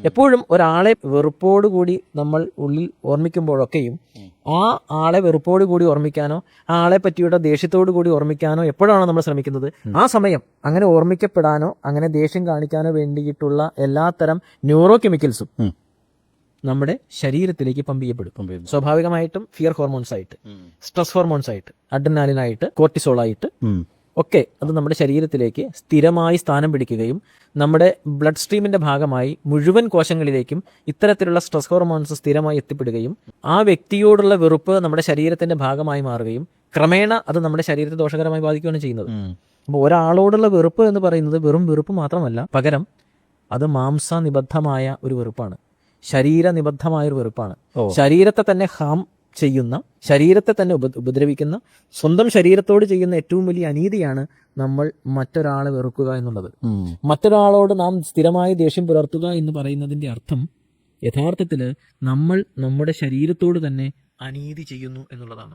എപ്പോഴും ഒരാളെ വെറുപ്പോടുകൂടി നമ്മൾ ഉള്ളിൽ ഓർമ്മിക്കുമ്പോഴൊക്കെയും ആ ആളെ വെറുപ്പോടുകൂടി ഓർമ്മിക്കാനോ ആ ആളെ പറ്റിയുള്ള ദേഷ്യത്തോടു കൂടി ഓർമ്മിക്കാനോ എപ്പോഴാണോ നമ്മൾ ശ്രമിക്കുന്നത്, ആ സമയം അങ്ങനെ ഓർമ്മിക്കപ്പെടാനോ അങ്ങനെ ദേഷ്യം കാണിക്കാനോ വേണ്ടിയിട്ടുള്ള എല്ലാത്തരം ന്യൂറോ കെമിക്കൽസും നമ്മുടെ ശരീരത്തിലേക്ക് പമ്പ് ചെയ്യപ്പെടും. സ്വാഭാവികമായിട്ടും ഫിയർ ഹോർമോൺസ് ആയിട്ട്, സ്ട്രെസ് ഹോർമോൺസ് ആയിട്ട്, അഡ്രിനാലിനായിട്ട്, കോർട്ടിസോൾ ആയിട്ട് ഒക്കെ അത് നമ്മുടെ ശരീരത്തിലേക്ക് സ്ഥിരമായി സ്ഥാനം പിടിക്കുകയും നമ്മുടെ ബ്ലഡ് സ്ട്രീമിന്റെ ഭാഗമായി മുഴുവൻ കോശങ്ങളിലേക്കും ഇത്തരത്തിലുള്ള സ്ട്രെസ് ഹോർമോൺസ് സ്ഥിരമായി എത്തിപ്പെടുകയും ആ വ്യക്തിയോടുള്ള വെറുപ്പ് നമ്മുടെ ശരീരത്തിന്റെ ഭാഗമായി മാറുകയും ക്രമേണ അത് നമ്മുടെ ശരീരത്തെ ദോഷകരമായി ബാധിക്കുകയാണ് ചെയ്യുന്നത്. അപ്പോൾ ഒരാളോടുള്ള വെറുപ്പ് എന്ന് പറയുന്നത് വെറും വെറുപ്പ് മാത്രമല്ല, പകരം അത് മാംസനിബദ്ധമായ ഒരു വെറുപ്പാണ്, ശരീരനിബദ്ധമായൊരു വെറുപ്പാണ്. ശരീരത്തെ തന്നെ ഹാം ചെയ്യുന്ന, ശരീരത്തെ തന്നെ ഉപദ്രവിക്കുന്ന, സ്വന്തം ശരീരത്തോട് ചെയ്യുന്ന ഏറ്റവും വലിയ അനീതിയാണ് നമ്മൾ മറ്റൊരാളെ വെറുക്കുക എന്നുള്ളത്. മറ്റൊരാളോട് നാം സ്ഥിരമായി ദേഷ്യം പുലർത്തുക എന്ന് പറയുന്നതിന്റെ അർത്ഥം യഥാർത്ഥത്തിൽ നമ്മൾ നമ്മുടെ ശരീരത്തോട് തന്നെ അനീതി ചെയ്യുന്നു എന്നുള്ളതാണ്.